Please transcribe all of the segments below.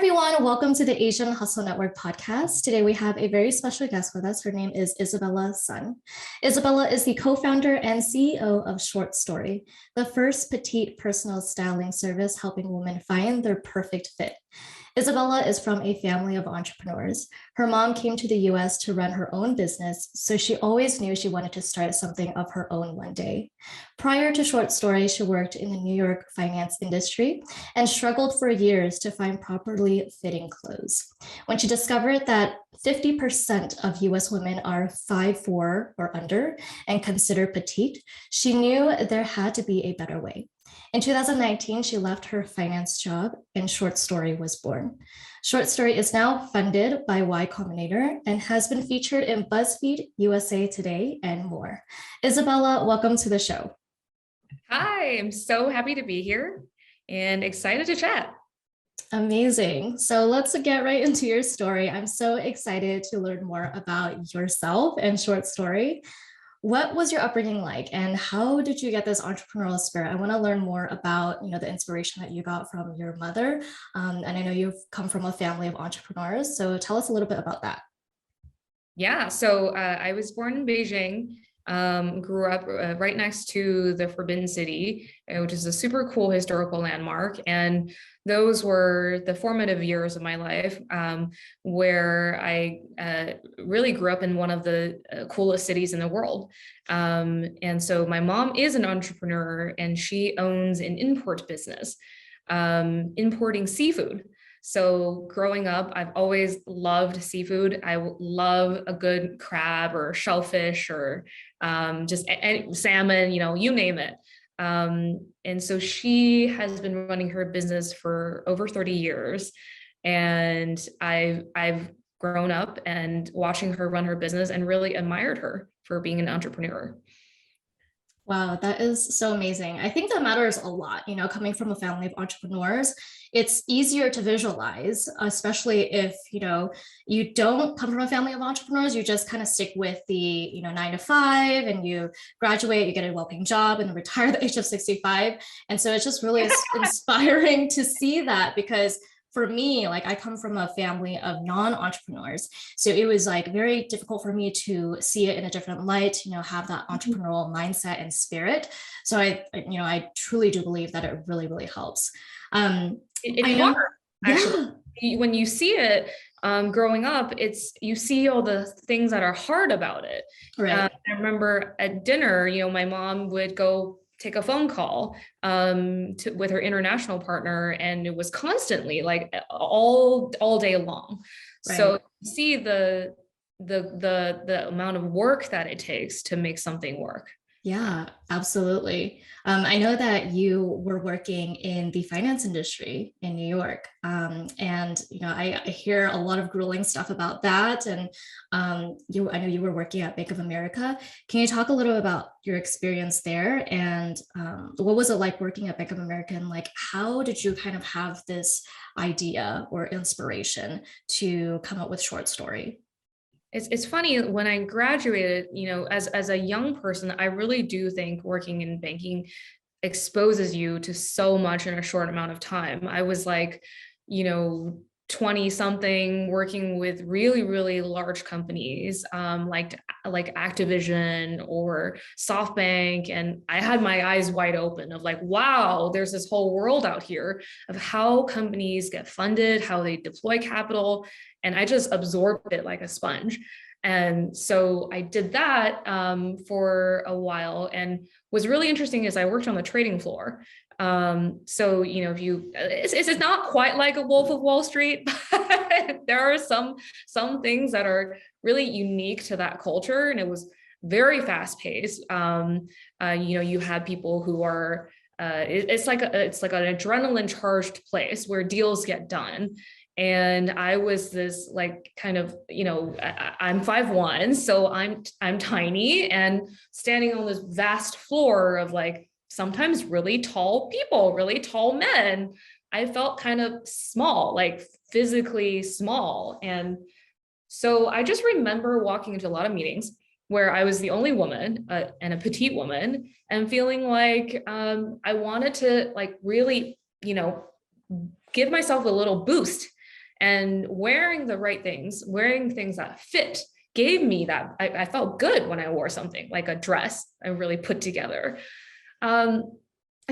everyone. Welcome to the Asian Hustle Network podcast. Today, we have a very special guest with us. Her name is Isabella Sun. Isabella is the co-founder and CEO of Short Story, the first petite personal styling service helping women find their perfect fit. Isabella is from a family of entrepreneurs. Her mom came to the US to run her own business, so she always knew she wanted to start something of her own one day. Prior to Short Story, she worked in the New York finance industry and struggled for years to find properly fitting clothes. When she discovered that 50% of US women are 5'4" or under and considered petite, she knew there had to be a better way. In 2019, she left her finance job and Short Story was born. Short Story is now funded by Y Combinator and has been featured in BuzzFeed, USA Today, and more. Isabella, welcome to the show. Hi, I'm so happy to be here and excited to chat. Amazing. So let's get right into your story. I'm so excited to learn more about yourself and Short Story. What was your upbringing like and how did you get this entrepreneurial spirit? I want to learn more about, the inspiration that you got from your mother. And I know you've come from a family of entrepreneurs. So tell us a little bit about that. Yeah, so I was born in Beijing, grew up right next to the Forbidden City, which is a super cool historical landmark. And those were the formative years of my life, where I really grew up in one of the coolest cities in the world. And so my mom is an entrepreneur and she owns an import business, importing seafood. So growing up, I've always loved seafood. I love a good crab or shellfish or just salmon, you name it. And so she has been running her business for over 30 years. And I've grown up and watching her run her business and really admired her for being an entrepreneur. Wow, that is so amazing. I think that matters a lot, coming from a family of entrepreneurs. It's easier to visualize, especially if, you don't come from a family of entrepreneurs, you just kind of stick with the, 9 to 5 and you graduate, you get a well-paying job and retire at the age of 65. And so it's just really inspiring to see that because for me, I come from a family of non-entrepreneurs. So it was very difficult for me to see it in a different light, have that entrepreneurial mindset and spirit. So I truly do believe that it really, really helps. It's hard, actually. Yeah. When you see it growing up, you see all the things that are hard about it. Right. I remember at dinner, my mom would go take a phone call with her international partner, and it was constantly all day long. Right. So you see the amount of work that it takes to make something work. Yeah, absolutely. I know that you were working in the finance industry in New York. And, I hear a lot of grueling stuff about that. And I know you were working at Bank of America. Can you talk a little about your experience there? And what was it like working at Bank of America? And how did you kind of have this idea or inspiration to come up with Short Story? It's funny, when I graduated, as a young person, I really do think working in banking exposes you to so much in a short amount of time. I was 20 something working with really, really large companies, like Activision or SoftBank. And I had my eyes wide open of wow, there's this whole world out here of how companies get funded, how they deploy capital. And I just absorbed it like a sponge. And so I did that for a while. And what's really interesting is I worked on the trading floor. So, it's not quite like a Wolf of Wall Street, but there are some things that are really unique to that culture. And it was very fast paced. You had people who are, it's like an adrenaline charged place where deals get done. And I was this kind of, I'm 5'1", so I'm tiny and standing on this vast floor of sometimes really tall people, really tall men. I felt kind of small, physically small. And so I just remember walking into a lot of meetings where I was the only woman and a petite woman and feeling I wanted to really, give myself a little boost And wearing the right things, wearing things that fit, gave me that. I felt good when I wore something like a dress I really put together. And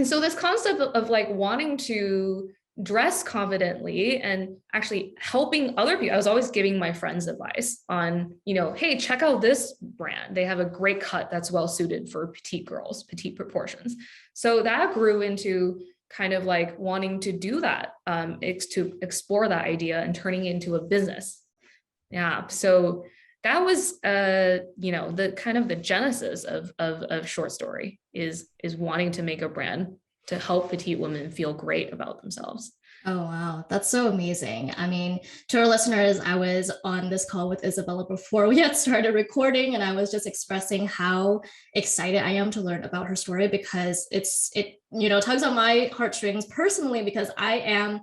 so this concept of like wanting to dress confidently and actually helping other people. I was always giving my friends advice on, hey, check out this brand. They have a great cut that's well suited for petite girls, petite proportions. So that grew into kind of like wanting to do that, to explore that idea and turning it into a business. Yeah. So that was, the kind of the genesis of Short Story is wanting to make a brand to help petite women feel great about themselves. Oh, wow. That's so amazing. I mean, to our listeners, I was on this call with Isabella before we had started recording, and I was just expressing how excited I am to learn about her story because it tugs on my heartstrings personally because I am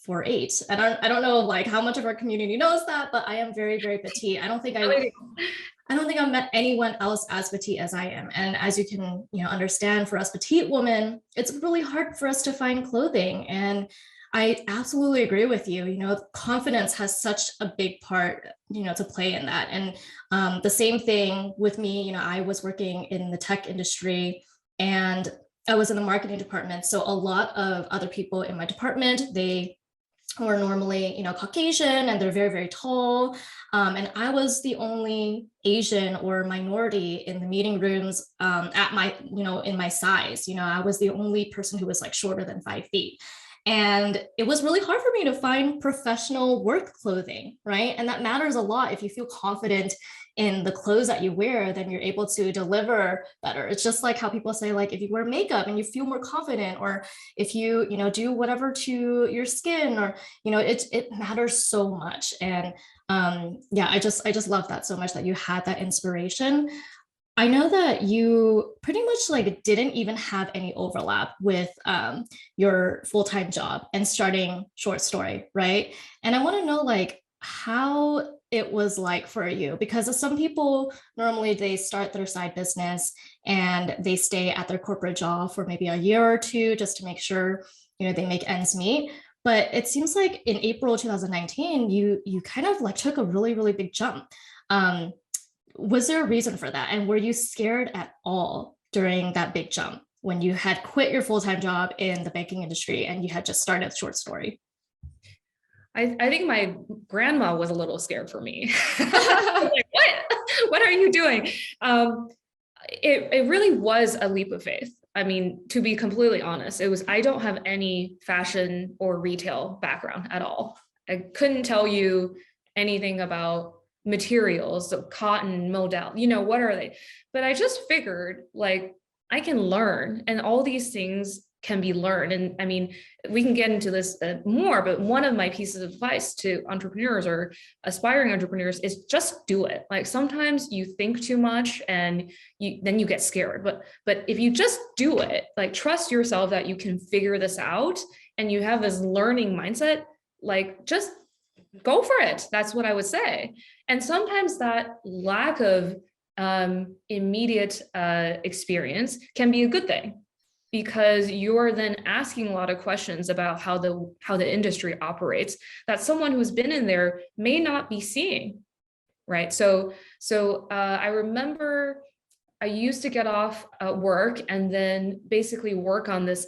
4'8". I don't know like how much of our community knows that, but I am very, very petite. I don't think I've met anyone else as petite as I am. And as you can, understand, for us petite women, it's really hard for us to find clothing. And I absolutely agree with you. Confidence has such a big part, to play in that. And the same thing with me, I was working in the tech industry and I was in the marketing department. So a lot of other people in my department, they were normally, Caucasian, and they're very, very tall. And I was the only Asian or minority in the meeting rooms at my, in my size. I was the only person who was like shorter than 5 feet. And it was really hard for me to find professional work clothing, right? And that matters a lot. If you feel confident in the clothes that you wear, then you're able to deliver better. It's just like how people say, like, if you wear makeup and you feel more confident, or if you, do whatever to your skin, or, it matters so much. And I just love that so much that you had that inspiration. I know that you pretty much like didn't even have any overlap with your full-time job and starting Short Story, right? And I want to know like how it was like for you, because some people normally they start their side business and they stay at their corporate job for maybe a year or two just to make sure they make ends meet. But it seems like in April 2019, you kind of like took a really, really big jump. Was there a reason for that? And were you scared at all during that big jump when you had quit your full-time job in the banking industry and you had just started Short Story? I think my grandma was a little scared for me. Like, what are you doing? It really was a leap of faith. I mean, to be completely honest, I don't have any fashion or retail background at all. I couldn't tell you anything about materials, so cotton, modal, what are they? But I just figured like I can learn, and all these things can be learned. And I mean, we can get into this more, but one of my pieces of advice to entrepreneurs or aspiring entrepreneurs is just do it. Like sometimes you think too much and then you get scared, but if you just do it, like trust yourself that you can figure this out and you have this learning mindset, like just go for it. That's what I would say. And sometimes that lack of immediate experience can be a good thing, because you're then asking a lot of questions about how the industry operates that someone who's been in there may not be seeing, right? So I remember I used to get off work and then basically work on this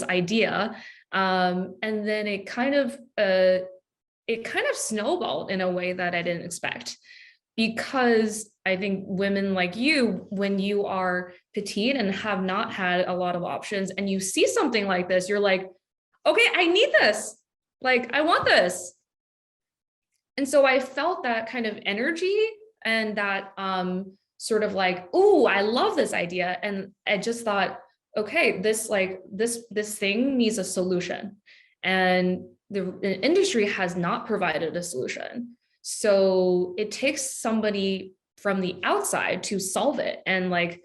idea, and then it kind of snowballed in a way that I didn't expect. Because I think women like you, when you are petite and have not had a lot of options and you see something like this, you're like, okay, I need this. Like, I want this. And so I felt that kind of energy and that sort of like, oh, I love this idea. And I just thought, okay, this thing needs a solution. And the industry has not provided a solution. So it takes somebody from the outside to solve it. And like,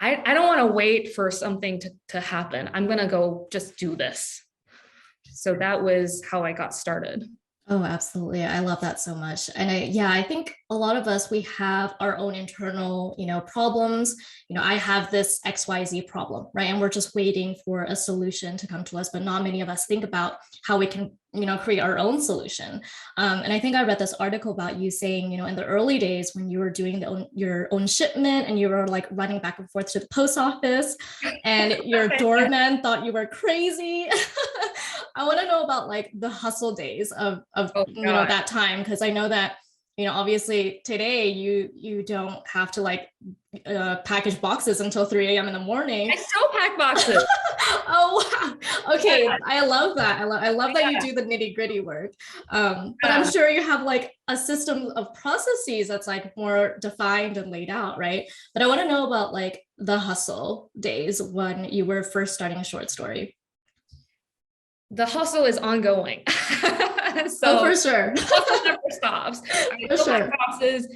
I don't want to wait for something to happen. I'm going to go just do this. So that was how I got started. Oh, absolutely. I love that so much. And I think a lot of us, we have our own internal, problems. I have this XYZ problem, right? And we're just waiting for a solution to come to us, but not many of us think about how we can, create our own solution. And I think I read this article about you saying, in the early days when you were doing your own shipment and you were like running back and forth to the post office and your doorman thought you were crazy. I want to know about like the hustle days of that time, because I know that obviously today you don't have to like package boxes until 3 a.m. in the morning. I still pack boxes. Oh, wow. Okay. Yeah. I love that. I love that you do the nitty gritty work. But I'm sure you have like a system of processes that's like more defined and laid out, right? But I want to know about like the hustle days when you were first starting a short story. The hustle is ongoing. So for sure. The hustle never stops. I still have boxes,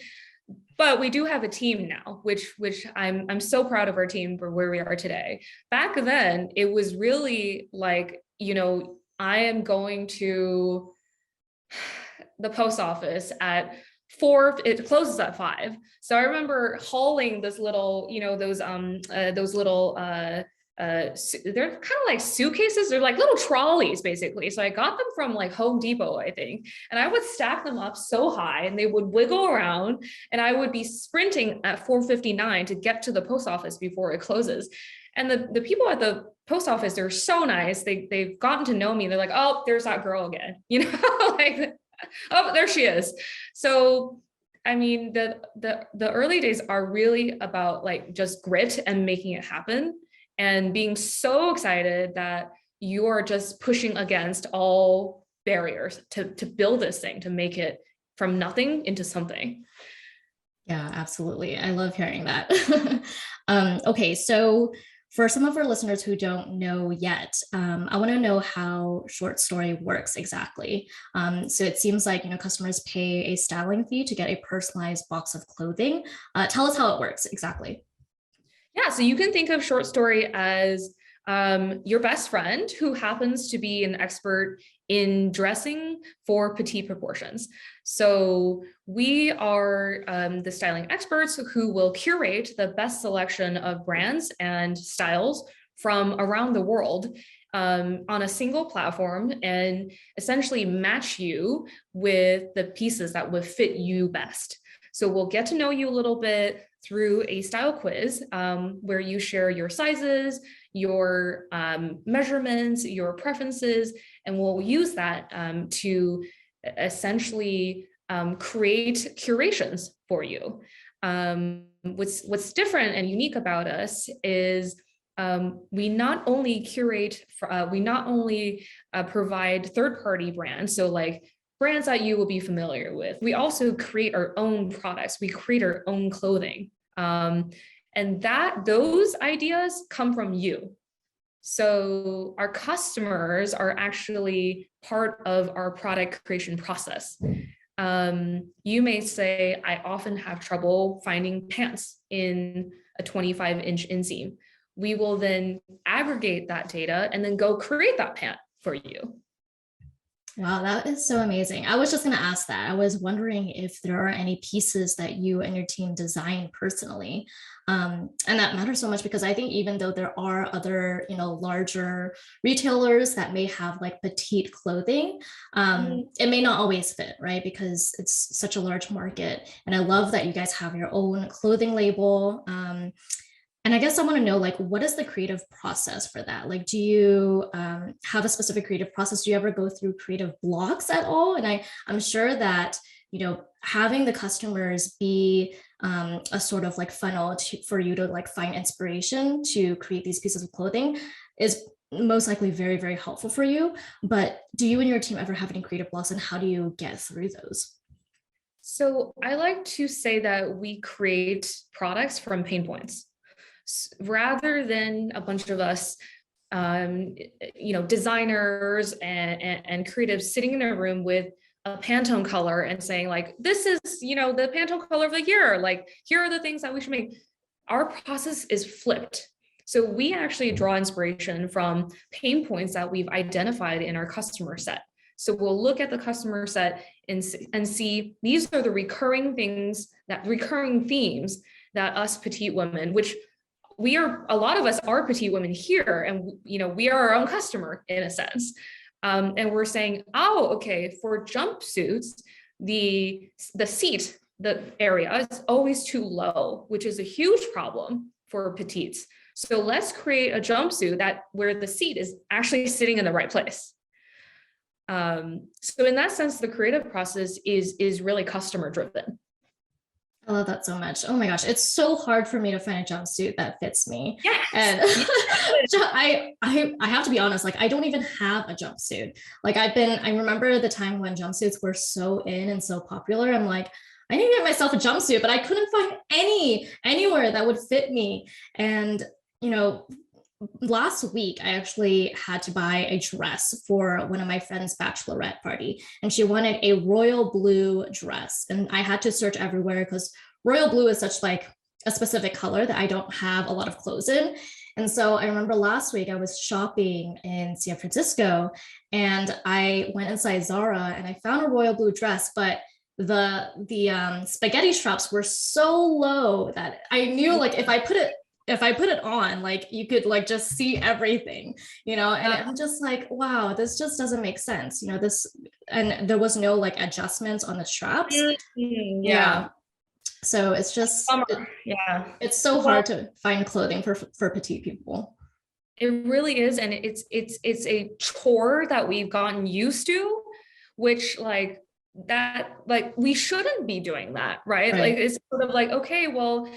but we do have a team now, which I'm so proud of our team for where we are today. Back then, it was really like, I am going to the post office at 4, it closes at 5. So I remember hauling this little, those little, they're kind of like suitcases. They're like little trolleys basically. So I got them from like Home Depot, I think. And I would stack them up so high and they would wiggle around and I would be sprinting at 4:59 to get to the post office before it closes. And the people at the post office, they're so nice. They've gotten to know me. They're like, oh, there's that girl again, like, oh, there she is. So I mean, the early days are really about like just grit and making it happen. And being so excited that you're just pushing against all barriers to build this thing, to make it from nothing into something. Yeah, absolutely. I love hearing that. Okay, so for some of our listeners who don't know yet, I want to know how short story works exactly. So it seems like customers pay a styling fee to get a personalized box of clothing. Tell us how it works exactly. Yeah, so you can think of short story as your best friend who happens to be an expert in dressing for petite proportions. So we are the styling experts who will curate the best selection of brands and styles from around the world on a single platform and essentially match you with the pieces that would fit you best. So we'll get to know you a little bit through a style quiz where you share your sizes, your measurements, your preferences, and we'll use that to essentially create curations for you. What's different and unique about us is we not only curate, we not only provide third-party brands, so like brands that you will be familiar with. We also create our own products. We create our own clothing. And those ideas come from you. So our customers are actually part of our product creation process. You may say, I often have trouble finding pants in a 25-inch inseam. We will then aggregate that data and then go create that pant for you. Wow, that is so amazing. I was just going to ask that. I was wondering if there are any pieces that you and your team design personally. And that matters so much because I think even though there are other, larger retailers that may have like petite clothing, it may not always fit, right? Because it's such a large market. And I love that you guys have your own clothing label. And I guess I want to know, like, what is the creative process for that? Like, do you have a specific creative process? Do you ever go through creative blocks at all? And I'm sure that, having the customers be a sort of like funnel for you to like find inspiration to create these pieces of clothing is most likely very, very helpful for you. But do you and your team ever have any creative blocks, and how do you get through those? So I like to say that we create products from pain points. Rather than a bunch of us, designers and creatives sitting in a room with a Pantone color and saying like, this is, the Pantone color of the year, like, here are the things that we should make. Our process is flipped. So we actually draw inspiration from pain points that we've identified in our customer set. So we'll look at the customer set and see these are the recurring themes that us petite women, which a lot of us are petite women here, and we are our own customer in a sense. And we're saying, oh, okay, for jumpsuits, the seat, the area is always too low, which is a huge problem for petites. So let's create a jumpsuit that where the seat is actually sitting in the right place. So in that sense, the creative process is really customer driven. I love that so much. Oh my gosh, it's so hard for me to find a jumpsuit that fits me. Yes. And I have to be honest, like I don't even have a jumpsuit. Like I remember the time when jumpsuits were so in and so popular. I'm like, I need to get myself a jumpsuit, but I couldn't find anywhere that would fit me. And last week I actually had to buy a dress for one of my friends' bachelorette party, and she wanted a royal blue dress, and I had to search everywhere because royal blue is such like a specific color that I don't have a lot of clothes in. And so I remember last week I was shopping in San Francisco, and I went inside Zara and I found a royal blue dress, but the spaghetti straps were so low that I knew like if I put it on, like you could like just see everything, and I'm just like, wow, this just doesn't make sense, and there was no like adjustments on the straps. Yeah. So it's just, it's so hard to find clothing for petite people. It really is. And it's a chore that we've gotten used to, which like that, like we shouldn't be doing that, right? Like it's sort of like, okay, well,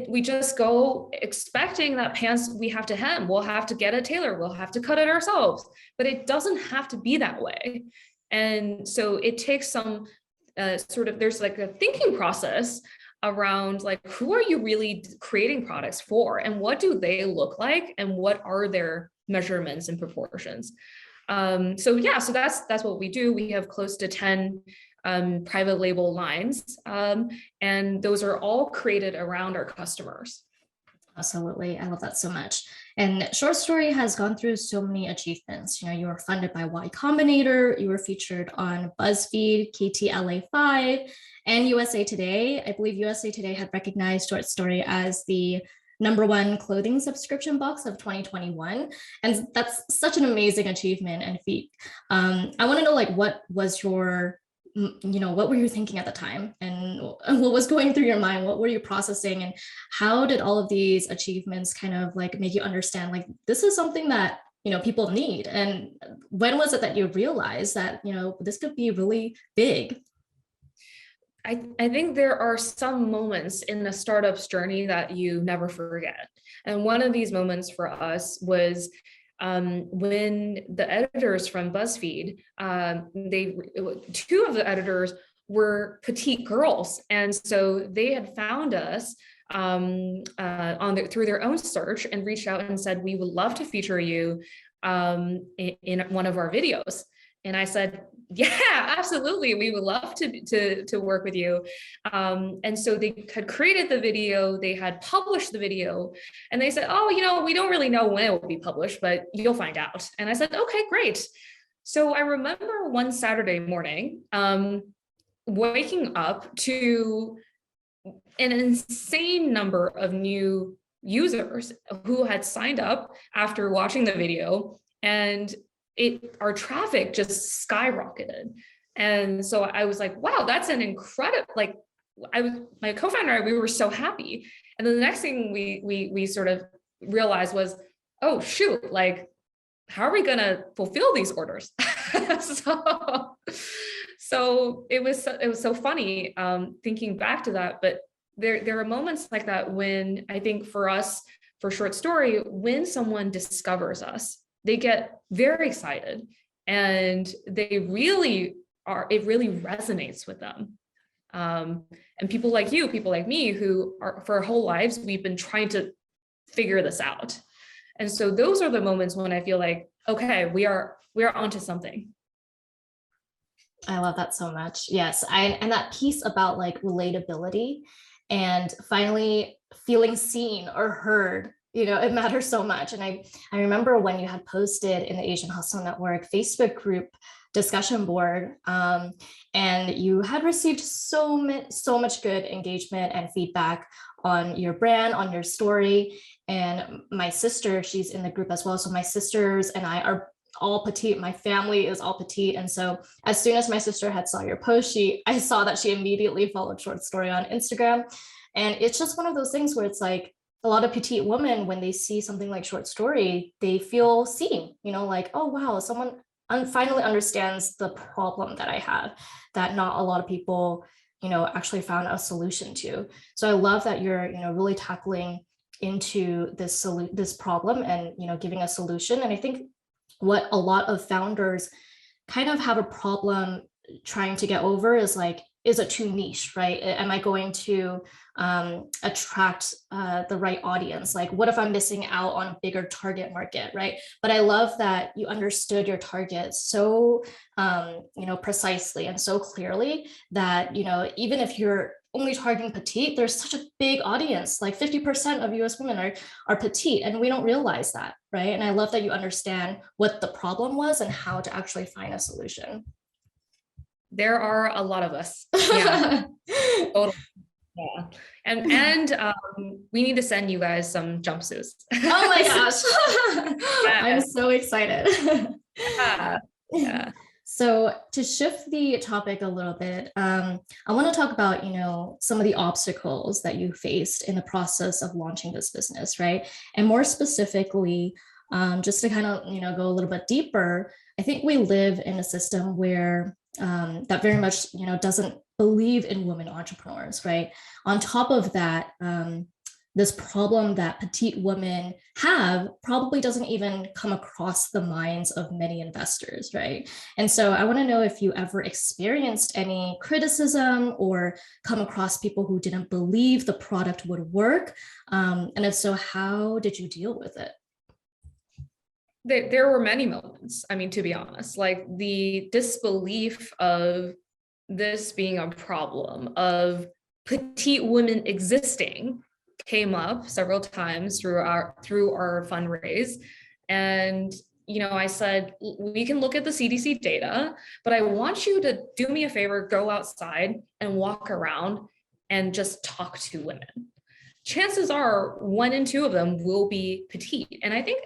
we just go expecting that pants we have to hem, we'll have to get a tailor, we'll have to cut it ourselves, but it doesn't have to be that way. And so it takes some there's like a thinking process around like, who are you really creating products for, and what do they look like, and what are their measurements and proportions? So that's what we do. We have close to 10 private label lines, and those are all created around our customers. Absolutely. I love that so much. And Short Story has gone through so many achievements. You were funded by Y Combinator, you were featured on BuzzFeed, KTLA5, and USA Today. I believe USA Today had recognized Short Story as the #1 clothing subscription box of 2021. And that's such an amazing achievement and feat. I want to know, like, what was your what were you thinking at the time, and what was going through your mind? What were you processing, and how did all of these achievements kind of like make you understand like this is something that people need? And when was it that you realized that this could be really big? I think there are some moments in the startup's journey that you never forget. And one of these moments for us was when the editors from BuzzFeed, two of the editors were petite girls. And so they had found us through their own search and reached out and said, we would love to feature you in one of our videos. And I said, yeah, absolutely. We would love to work with you. And so they had created the video, they had published the video, and they said, oh, we don't really know when it will be published, but you'll find out. And I said, okay, great. So I remember one Saturday morning, waking up to an insane number of new users who had signed up after watching the video, and our traffic just skyrocketed. And so I was like, wow, that's an incredible, like my co-founder and I, we were so happy. And then the next thing we sort of realized was, oh shoot, like, how are we going to fulfill these orders? so it was so funny thinking back to that. But there are moments like that when I think for us, for Short Story, when someone discovers us, they get very excited, and it really resonates with them. And people like you, people like me, who are for our whole lives, we've been trying to figure this out. And so those are the moments when I feel like, okay, we are onto something. I love that so much. Yes. And that piece about like relatability and finally feeling seen or heard, it matters so much. And I remember when you had posted in the Asian Hustle Network Facebook group discussion board, and you had received so much good engagement and feedback on your brand, on your story. And my sister, she's in the group as well. So my sisters and I are all petite. My family is all petite. And so as soon as my sister had saw your post, I saw that she immediately followed Short Story on Instagram. And it's just one of those things where it's like a lot of petite women, when they see something like Short Story, they feel seen, like, oh, wow, someone finally understands the problem that I have, that not a lot of people, actually found a solution to. So I love that you're, really tackling into this problem and, giving a solution. And I think what a lot of founders kind of have a problem trying to get over is like, is it too niche, right? Am I going to attract the right audience? Like, what if I'm missing out on a bigger target market, right? But I love that you understood your target so, precisely and so clearly that, even if you're only targeting petite, there's such a big audience, like 50% of US women are petite, and we don't realize that, right? And I love that you understand what the problem was and how to actually find a solution. There are a lot of us. Yeah. Totally. Yeah. And we need to send you guys some jumpsuits. Oh my gosh. Yeah. I'm so excited. Yeah. So to shift the topic a little bit, I want to talk about, some of the obstacles that you faced in the process of launching this business, right? And more specifically, just to kind of, go a little bit deeper, I think we live in a system where that very much, doesn't believe in women entrepreneurs, right? On top of that, this problem that petite women have probably doesn't even come across the minds of many investors, right? And so I want to know if you ever experienced any criticism or come across people who didn't believe the product would work. And if so, how did you deal with it? There were many moments. I mean, to be honest, like the disbelief of this being a problem, of petite women existing, came up several times through our fundraise. And I said, we can look at the CDC data, but I want you to do me a favor, go outside and walk around and just talk to women. Chances are 1 in 2 of them will be petite. And I think,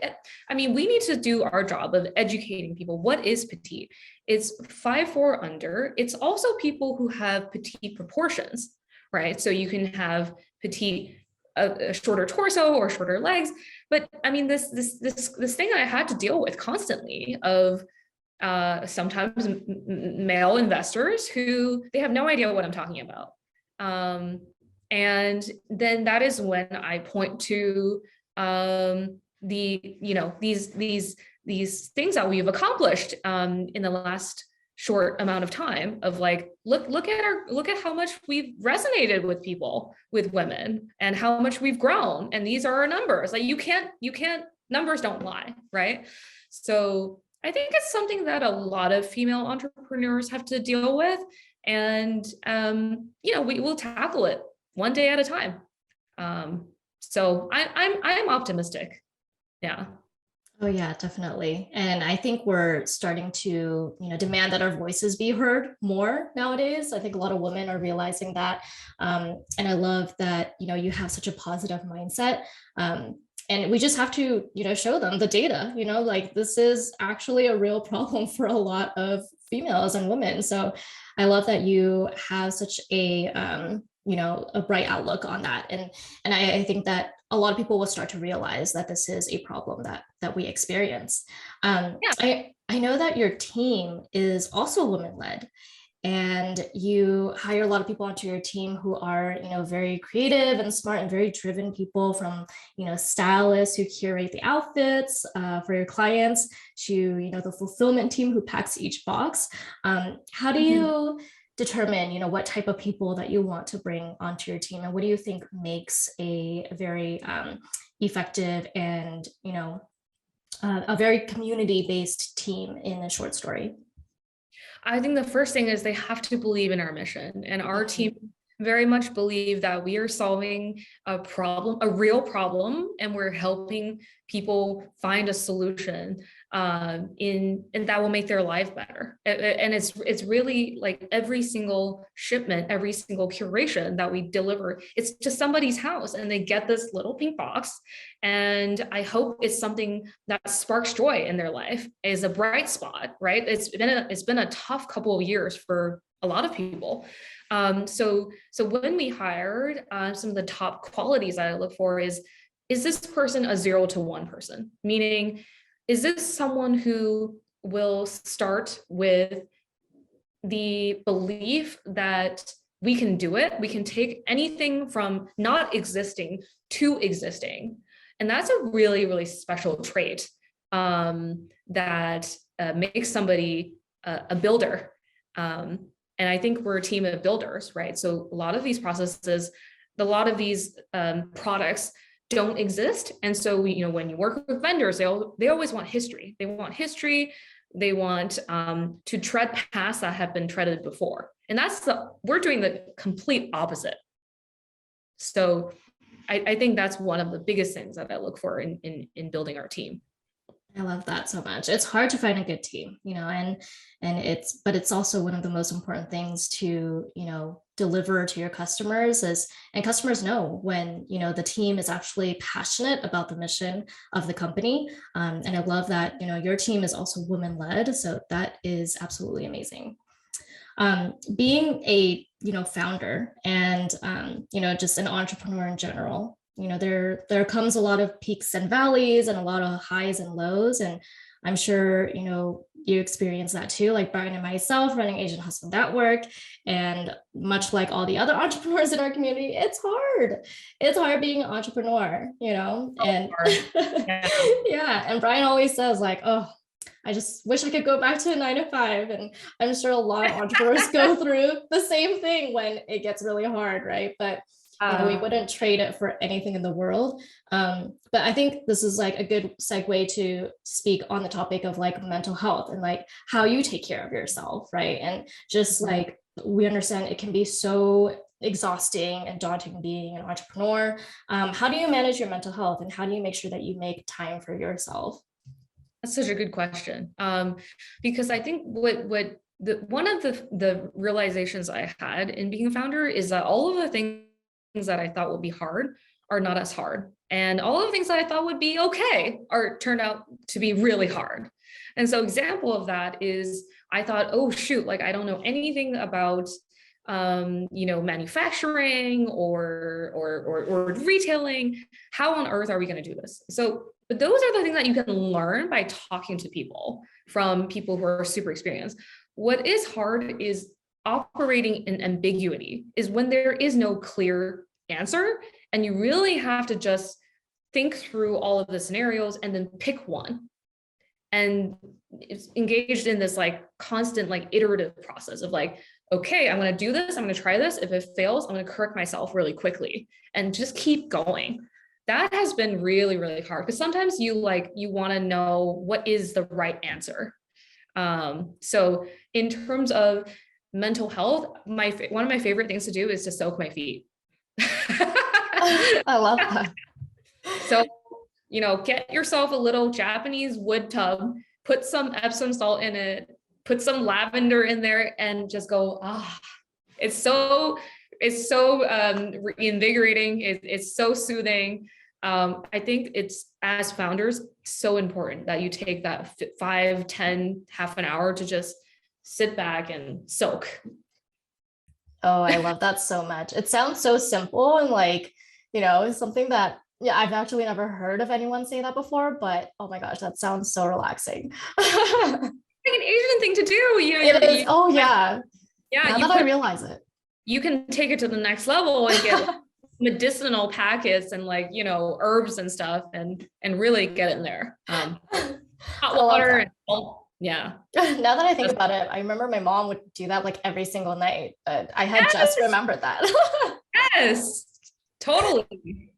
we need to do our job of educating people. What is petite? It's 5'4" under. It's also people who have petite proportions, right? So you can have petite, a shorter torso or shorter legs. But this thing I had to deal with constantly of sometimes male investors who they have no idea what I'm talking about. And then that is when I point to these things that we've accomplished in the last short amount of time of like, look at how much we've resonated with people, with women, and how much we've grown. And these are our numbers. Like you can't, numbers don't lie, right? So I think it's something that a lot of female entrepreneurs have to deal with. And, we will tackle it one day at a time. So I'm optimistic. Yeah. Oh yeah, definitely. And I think we're starting to, demand that our voices be heard more nowadays. I think a lot of women are realizing that. And I love that, you have such a positive mindset. And we just have to, show them the data, like this is actually a real problem for a lot of females and women. So I love that you have such a bright outlook on that. And I think that a lot of people will start to realize that this is a problem that we experience. I know that your team is also women-led, and you hire a lot of people onto your team who are, very creative and smart and very driven people, from, stylists who curate the outfits for your clients to, the fulfillment team who packs each box. How do you determine, what type of people that you want to bring onto your team, and what do you think makes a very effective and, a very community-based team in a short story? I think the first thing is they have to believe in our mission, and our team very much believe that we are solving a problem, a real problem, and we're helping people find a solution and that will make their life better. And it's really like every single shipment, every single curation that we deliver, it's to somebody's house and they get this little pink box. And I hope it's something that sparks joy in their life, is a bright spot, right? It's been a tough couple of years for a lot of people. So when we hired, some of the top qualities that I look for is this person a 0 to 1 person? Meaning, is this someone who will start with the belief that we can do it? We can take anything from not existing to existing. And that's a really, really special trait that makes somebody a builder. And I think we're a team of builders, right? So a lot of these processes, a lot of these products don't exist. And so when you work with vendors, they always want history. They want history. They want to tread paths that have been treaded before. And we're doing the complete opposite. So I think that's one of the biggest things that I look for in building our team. I love that so much. It's hard to find a good team, and it's also one of the most important things to, deliver to your customers and customers know when, the team is actually passionate about the mission of the company. And I love that, your team is also women-led. So that is absolutely amazing. Being a, founder and, just an entrepreneur in general, there comes a lot of peaks and valleys and a lot of highs and lows. And I'm sure, you experience that too, like Brian and myself running Asian Husband at Work. And much like all the other entrepreneurs in our community, it's hard. It's hard being an entrepreneur, and Yeah. yeah. And Brian always says like, oh, I just wish I could go back to a 9 to 5. And I'm sure a lot of entrepreneurs go through the same thing when it gets really hard, right? But we wouldn't trade it for anything in the world. But I think this is like a good segue to speak on the topic of like mental health and like how you take care of yourself, right? And just like we understand it can be so exhausting and daunting being an entrepreneur. How do you manage your mental health and how do you make sure that you make time for yourself? That's such a good question. Because I think one of the realizations I had in being a founder is that all of the things that I thought would be hard are not as hard. And all of the things that I thought would be okay turned out to be really hard. And so example of that is I thought, oh shoot, like I don't know anything about manufacturing or retailing. How on earth are we going to do this? But those are the things that you can learn by talking to people, from people who are super experienced. What is hard is operating in ambiguity, is when there is no clear answer and you really have to just think through all of the scenarios and then pick one. And it's engaged in this like constant like iterative process of like, okay, I'm going to do this. I'm going to try this. If it fails, I'm going to correct myself really quickly and just keep going. That has been really, really hard because sometimes you want to know what is the right answer. So in terms of mental health, one of my favorite things to do is to soak my feet. I love that. So, get yourself a little Japanese wood tub, put some Epsom salt in it, put some lavender in there and just go, it's so invigorating. It's so soothing. I think it's, as founders, so important that you take that 5, 10, half an hour to just sit back and soak. Oh, I love that so much. It sounds so simple and like, something that, I've actually never heard of anyone say that before, but oh my gosh, that sounds so relaxing. Like an Asian thing to do. It is. Oh yeah. Yeah. Now that I realize it. You can take it to the next level and get medicinal packets and herbs and stuff and really get in there. Hot water. Yeah. Now that I think about it, I remember my mom would do that like every single night, but I had just remembered that. Yes, totally.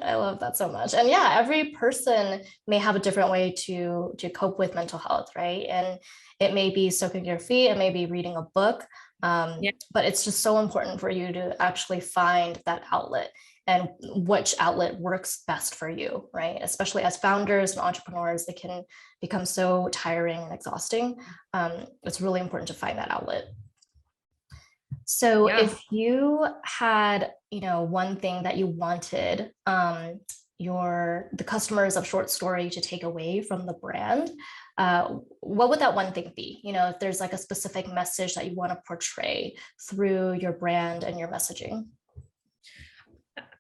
I love that so much. And yeah, every person may have a different way to cope with mental health, right? And it may be soaking your feet, it may be reading a book, but it's just so important for you to actually find that outlet. and which outlet works best for you, right? Especially as founders and entrepreneurs, it can become so tiring and exhausting. It's really important to find that outlet. So Yeah. if you had, one thing that you wanted the customers of Short Story to take away from the brand, what would that one thing be? If there's like a specific message that you want to portray through your brand and your messaging.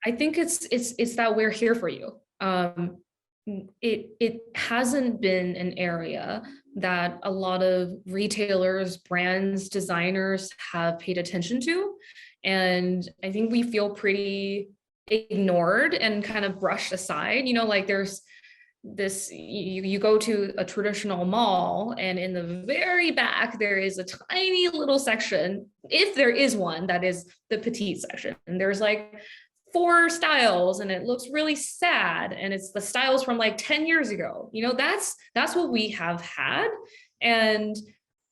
I think it's that we're here for you. It hasn't been an area that a lot of retailers, brands, designers have paid attention to. And I think we feel pretty ignored and kind of brushed aside. Like there's this, you go to a traditional mall, and in the very back, there is a tiny little section, if there is one, that is the petite section. And there's like 4 styles, and it looks really sad, and it's the styles from like 10 years ago. That's what we have had. And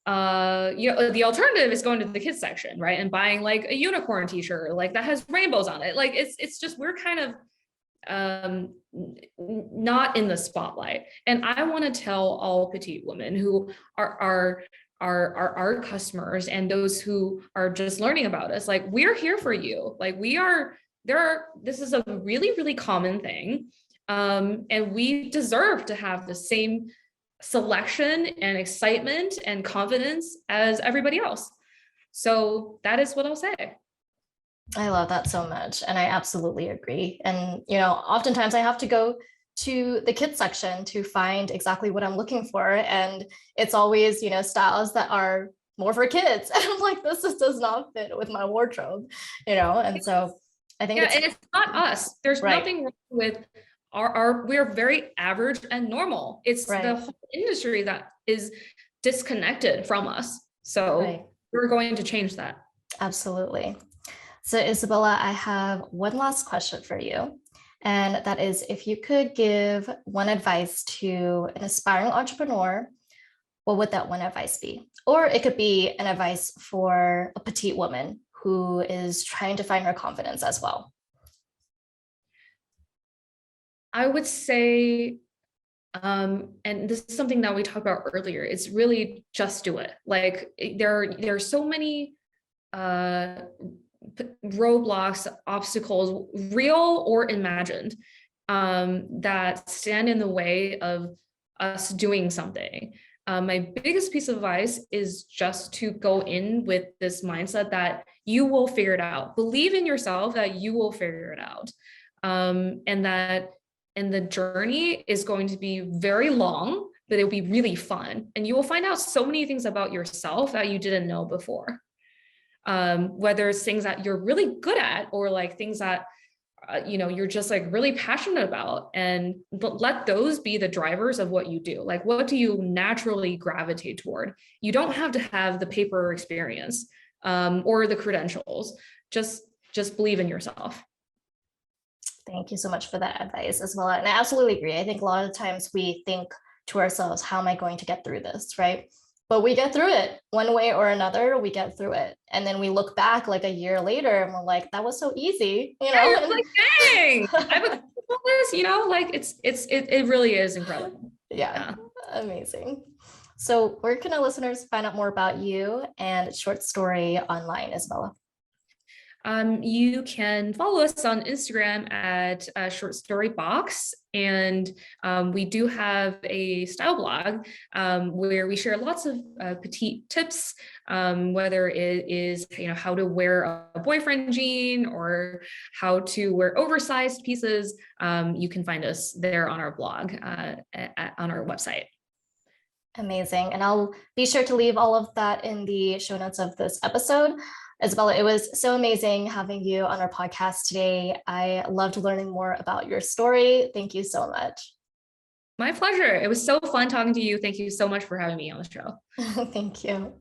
the alternative is going to the kids section, right, and buying like a unicorn t-shirt like that has rainbows on it. Like it's just, we're kind of not in the spotlight. And I want to tell all petite women who are our customers, and those who are just learning about us, like, we're here for you. Like, this is a really, really common thing. And we deserve to have the same selection and excitement and confidence as everybody else. So that is what I'll say. I love that so much. And I absolutely agree. And, oftentimes I have to go to the kids section to find exactly what I'm looking for. And it's always, styles that are more for kids. And I'm like, this just does not fit with my wardrobe, and so I think and it's not us. There's nothing wrong with we're very average and normal. It's the whole industry that is disconnected from us. So we're going to change that. Absolutely. So Isabella, I have one last question for you. And that is, if you could give one advice to an aspiring entrepreneur, what would that one advice be? Or it could be an advice for a petite woman who is trying to find her confidence as well. I would say, and this is something that we talked about earlier, it's really just do it. Like there are so many roadblocks, obstacles, real or imagined, that stand in the way of us doing something. My biggest piece of advice is just to go in with this mindset that you will figure it out. Believe in yourself that you will figure it out. And the journey is going to be very long, but it'll be really fun. And you will find out so many things about yourself that you didn't know before. Whether it's things that you're really good at, or like things that you're just like really passionate about, and let those be the drivers of what you do. Like, what do you naturally gravitate toward? You don't have to have the paper experience or the credentials. Just believe in yourself. Thank you so much for that advice as well. And I absolutely agree. I think a lot of times we think to ourselves, how am I going to get through this, right? But we get through it one way or another. We get through it, and then we look back like a year later, and we're like, "That was so easy," Yeah, you're like, dang, I've accomplished this. Like it really is incredible. Yeah, amazing. So, where can our listeners find out more about you and Short Story online, Isabella? You can follow us on Instagram at Short Story Box, and we do have a style blog where we share lots of petite tips, whether it is how to wear a boyfriend jean or how to wear oversized pieces. You can find us there on our blog on our website. Amazing, and I'll be sure to leave all of that in the show notes of this episode. Isabella, it was so amazing having you on our podcast today. I loved learning more about your story. Thank you so much. My pleasure. It was so fun talking to you. Thank you so much for having me on the show. Thank you.